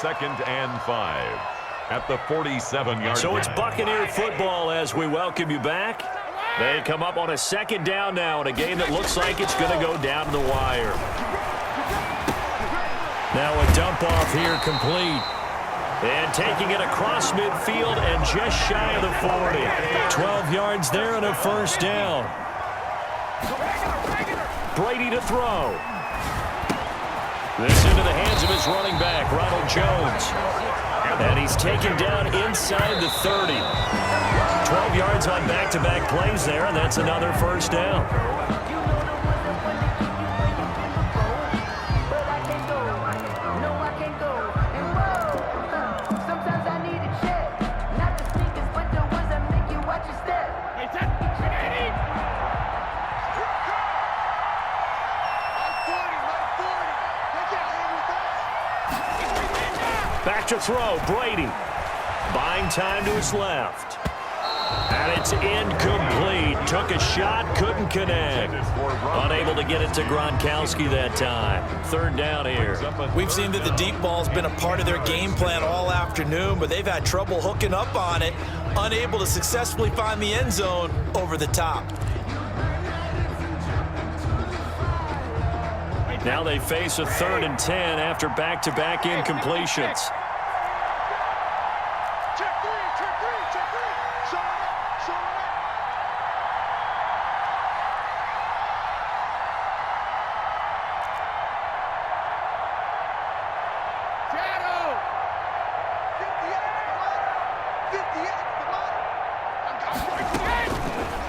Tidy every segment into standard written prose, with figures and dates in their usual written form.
2nd and 5 at the 47-yard So line. it's Buccaneer football as we welcome you back. They come up on a 2nd down now in a game that looks like it's going to go down to the wire. Now a dump off here complete. And taking it across midfield and just shy of the 40. 12 yards there and a 1st down. Brady to throw. This into the hands of his running back, Ronald Jones. And he's taken down inside the 30. 12 yards on back-to-back plays there, and that's another 1st down. Back to throw, Brady. Buying time to his left. And it's incomplete. Took a shot, couldn't connect. Unable to get it to Gronkowski that time. 3rd down here. We've seen that the deep ball's been a part of their game plan all afternoon, but they've had trouble hooking up on it. Unable to successfully find the end zone over the top. Now they face a 3rd and 10 after back-to-back incompletions.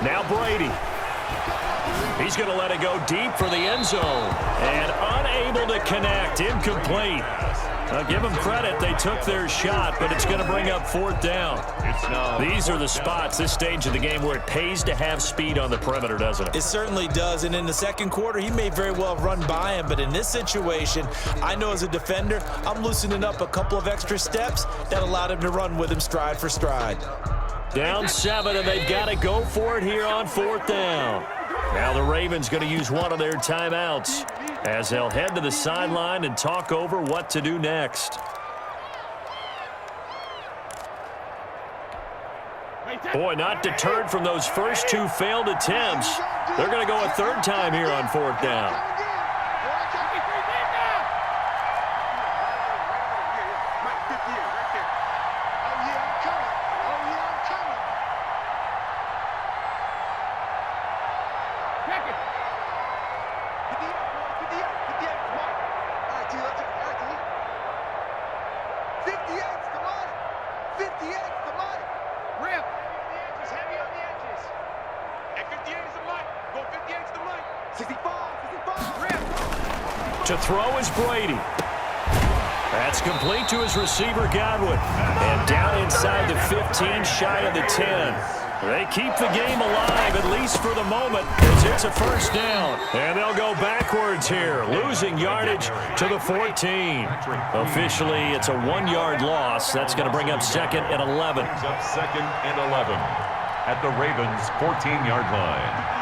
Now Brady. He's going to let it go deep for the end zone. And unable to connect. Incomplete. Give them credit. They took their shot, but it's going to bring up 4th down. These are the spots, this stage of the game, where it pays to have speed on the perimeter, doesn't it? It certainly does. And in the 2nd quarter, he may very well have run by him. But in this situation, I know as a defender, I'm loosening up a couple of extra steps that allowed him to run with him stride for stride. Down 7, and they've got to go for it here on 4th down. Now the Ravens going to use one of their timeouts as they'll head to the sideline and talk over what to do next. Boy, not deterred from those first 2 failed attempts. They're going to go a 3rd time here on 4th down. To throw is Brady. That's complete to his receiver, Godwin. And down inside the 15, shy of the 10. They keep the game alive, at least for the moment, as it's a 1st down. And they'll go backwards here, losing yardage to the 14. Officially, it's a 1-yard loss. That's going to bring up 2nd and 11. Up 2nd and 11 at the Ravens' 14-yard line.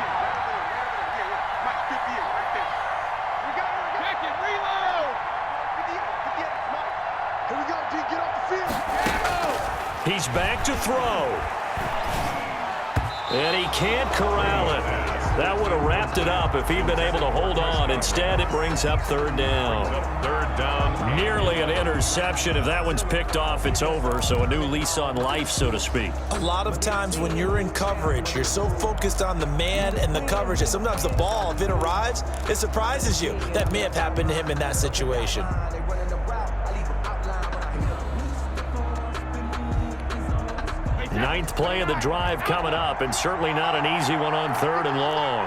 He's back to throw. And he can't corral it. That would have wrapped it up if he'd been able to hold on. Instead, it brings up 3rd down. 3rd down. Nearly an interception. If that one's picked off, it's over. So a new lease on life, so to speak. A lot of times when you're in coverage, you're so focused on the man and the coverage that sometimes the ball, if it arrives, it surprises you. That may have happened to him in that situation. Ninth play of the drive coming up, and certainly not an easy one on 3rd and long.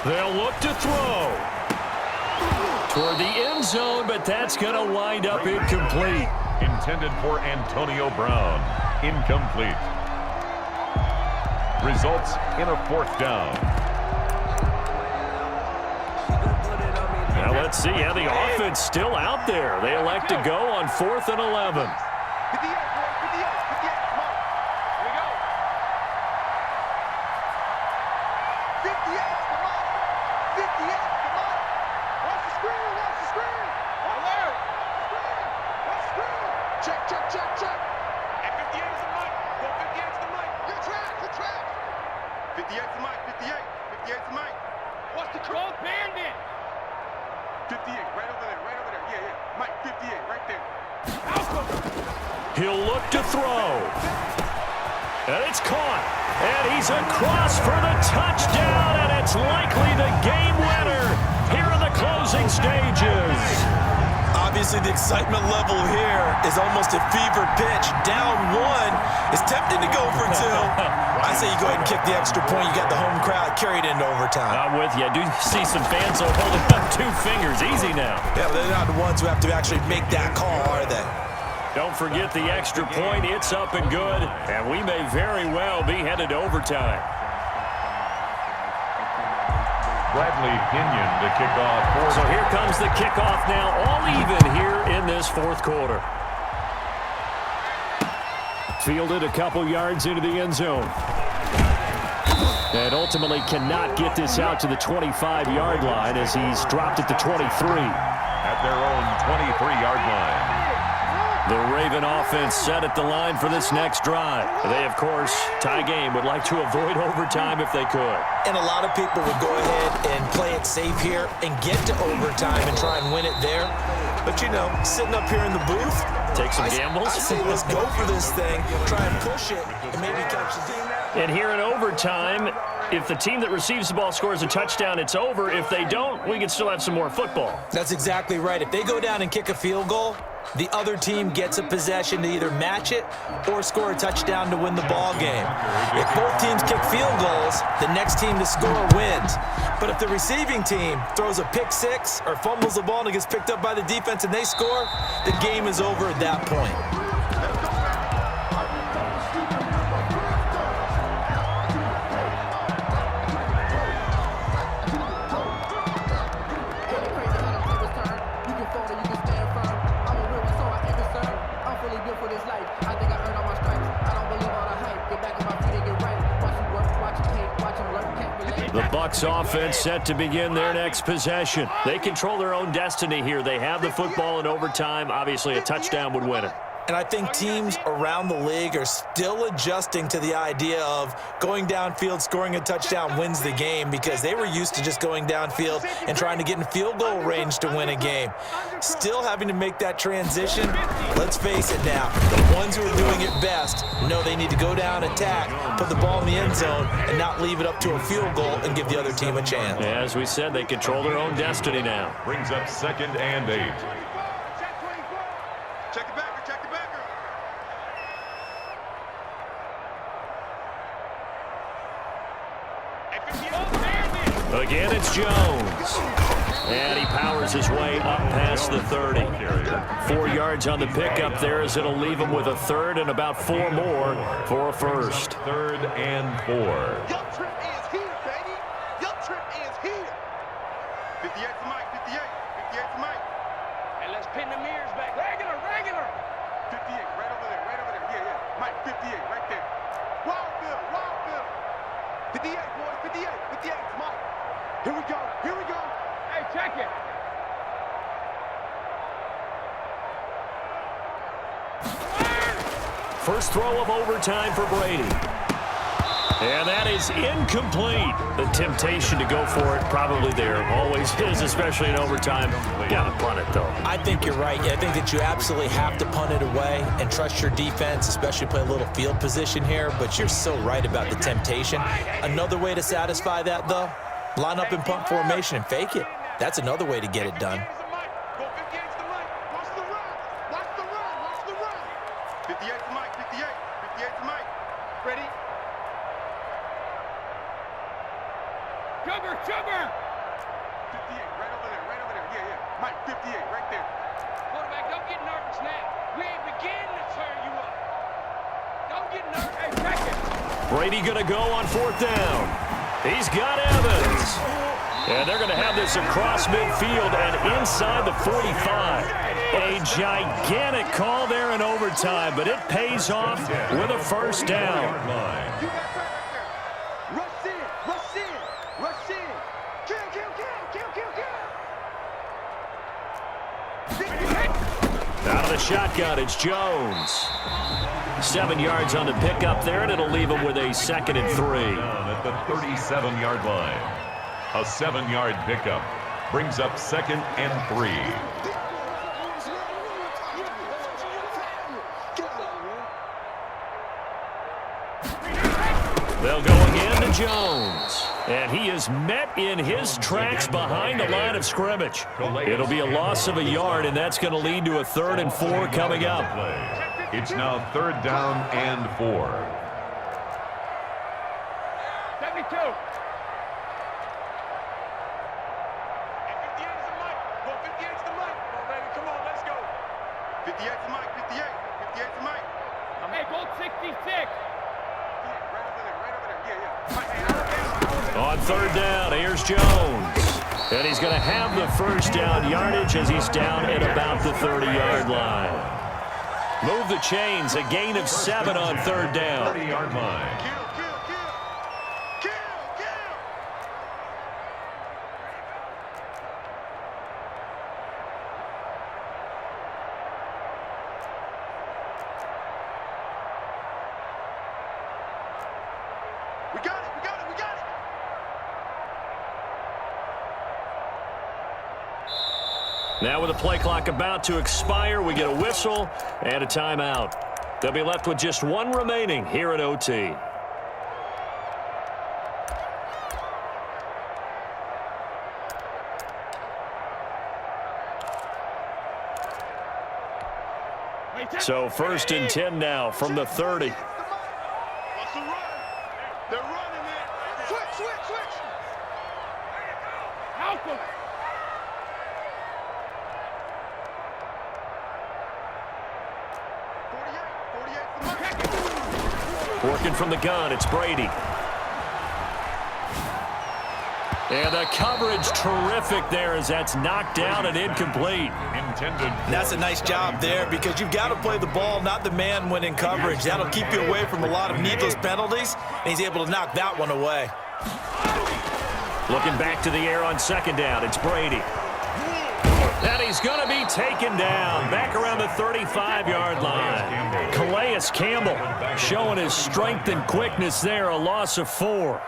They'll look to throw toward the end zone, but that's going to wind up incomplete. Intended for Antonio Brown. Incomplete. Results in a 4th down. Now let's see how the offense still out there. They elect to go on 4th and 11. 58 to Mike, 58. 58 to Mike. What's the cross bandit? 58, right over there, right over there. Yeah, yeah. Mike, 58, right there. He'll look to throw. And it's caught. And he's across for the touchdown, and it's likely the game winner here in the closing stages. Obviously, the excitement level here is almost a fever pitch. Down one is tempting to go for two. I say you go ahead and kick the extra point. You got the home crowd carried into overtime. I'm with you. I do see some fans holding up 2 fingers. Easy now. Yeah, but they're not the ones who have to actually make that call, are they? Don't forget the extra point. It's up and good, and we may very well be headed to overtime. Bradley Pinion to kick off. So here comes the kickoff now, all even here in this fourth quarter. Fielded a couple yards into the end zone. And ultimately cannot get this out to the 25-yard line as he's dropped it to 23. At their own 23-yard line. The Raven offense set at the line for this next drive. They, of course, tie game, would like to avoid overtime if they could. And a lot of people would go ahead and play it safe here and get to overtime and try and win it there. But, you know, sitting up here in the booth, take some gambles. I say let's go for this thing, try and push it, and maybe catch the team. And here in overtime, if the team that receives the ball scores a touchdown, it's over. If they don't, we can still have some more football. That's exactly right. If they go down and kick a field goal, the other team gets a possession to either match it or score a touchdown to win the ball game. If both teams kick field goals, the next team to score wins. But if the receiving team throws a pick six or fumbles the ball and it gets picked up by the defense and they score, the game is over at that point. The Bucs offense set to begin their next possession. They control their own destiny here. They have the football in overtime. Obviously, a touchdown would win it. And I think teams around the league are still adjusting to the idea of going downfield, scoring a touchdown wins the game, because they were used to just going downfield and trying to get in field goal range to win a game. Still having to make that transition. Let's face it now, the ones who are doing it best know they need to go down, attack, put the ball in the end zone, and not leave it up to a field goal and give the other team a chance. As we said, they control their own destiny now. Brings up 2nd and 8. Check it back. Again, it's Jones. And he powers his way up past the 30. 4 yards on the pickup there, as it'll leave him with a third and about 4 more for a first. 3rd and 4. Your trip is here, baby. Your trip is here. 58 to Mike, 58. 58 to Mike. And let's pin the mirrors back. Regular. 58, right over there. Yeah, yeah. Mike, 58, right there. Wild Bill. 58, boys, 58. 58 to Mike. Here we go. Hey, check it. First throw of overtime for Brady. And that is incomplete. The temptation to go for it probably there. Always is, especially in overtime. Gotta punt it, though. I think you're right. I think that you absolutely have to punt it away and trust your defense, especially play a little field position here. But you're so right about the temptation. Another way to satisfy that, though, line up in punt formation and fake it. That's another way to get it done. Go 58 to Mike. Watch the run. 58 to Mike. 58 to Mike. Ready? Sugar. 58, right over there. Yeah, yeah. Mike, 58, right there. Quarterback, don't get nervous now. We ain't beginning to turn you up. Don't get nervous. Hey, check it. Brady gonna go on 4th down. He's got Evans. And they're going to have this across midfield and inside the 45. A gigantic call there in overtime, but it pays off with a first down. Rush in. Kill. Out of the shotgun, it's Jones. 7 yards on the pickup there, and it'll leave him with a 2nd and 3. Down at the 37-yard line. A 7-yard pickup brings up 2nd and 3. They'll go again to Jones. And he is met in his tracks behind the line of scrimmage. It'll be a loss of a yard, and that's going to lead to a 3rd and 4 coming up. It's now 3rd down and 4. 72. And 58 is the mic. Well, 58 is the mic. Well, baby, come on, let's go. 58 is the mic. 58. 58 is the mic. Hey, go 66. Right over there. Right over there. Yeah. On 3rd down, here's Jones. And he's going to have the 1st down yardage as he's down at about the 30-yard line. Move the chains, a gain of 7 on 3rd down. 30-yard line. Kill. We got it. Now with the play clock about to expire, we get a whistle and a timeout. They'll be left with just 1 remaining here at OT. So 1st and 10 now from the 30. What's the run? They're running it. Switch. Help them. Working from the gun, it's Brady. And the coverage terrific there as that's knocked down and incomplete. Intended. That's a nice job there because you've got to play the ball, not the man when in coverage. That'll keep you away from a lot of needless penalties, and he's able to knock that one away. Looking back to the air on 2nd down, it's Brady. And he's going to be taken down back around the 35-yard line. Calais Campbell showing his strength and quickness there, a loss of 4.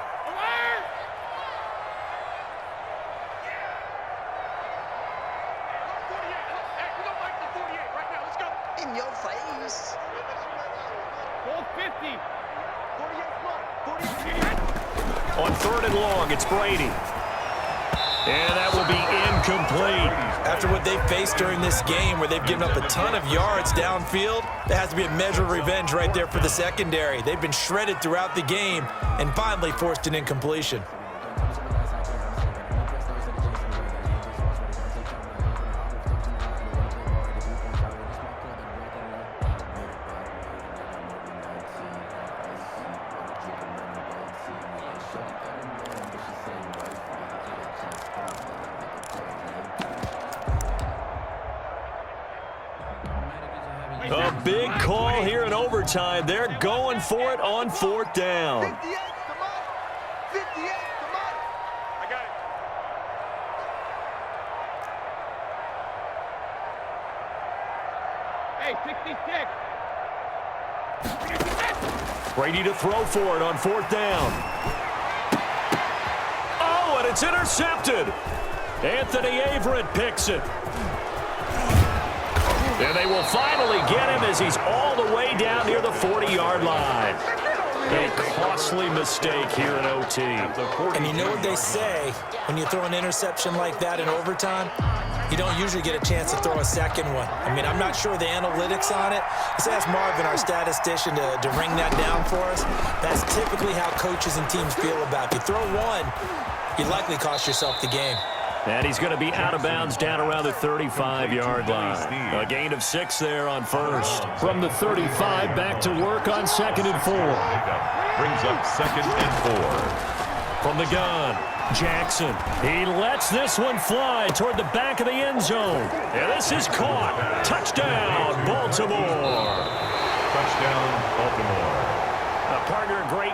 In your face. 50. On 3rd and long, it's Brady. And that will be incomplete. After what they've faced during this game where they've given up a ton of yards downfield, that has to be a measure of revenge right there for the secondary. They've been shredded throughout the game and finally forced an incompletion. A big call here in overtime. They're going for it on 4th down. 58, come on. 58, come on. I got it. Hey, 66. Brady to throw for it on 4th down. Oh, and it's intercepted. Anthony Averett picks it. And they will finally get him as he's all the way down near the 40-yard line. A costly mistake here in OT. And you know what they say, when you throw an interception like that in overtime, you don't usually get a chance to throw a second one. I mean, I'm not sure the analytics on it. Let's ask Marvin, our statistician, to ring that down for us. That's typically how coaches and teams feel about it. You throw one, you likely cost yourself the game. And he's going to be out of bounds down around the 35-yard line. A gain of 6 there on 1st. From the 35, back to work on 2nd and 4. Brings up 2nd and 4. From the gun, Jackson. He lets this one fly toward the back of the end zone. And this is caught. Touchdown, Baltimore. Touchdown, Baltimore. A partner, great.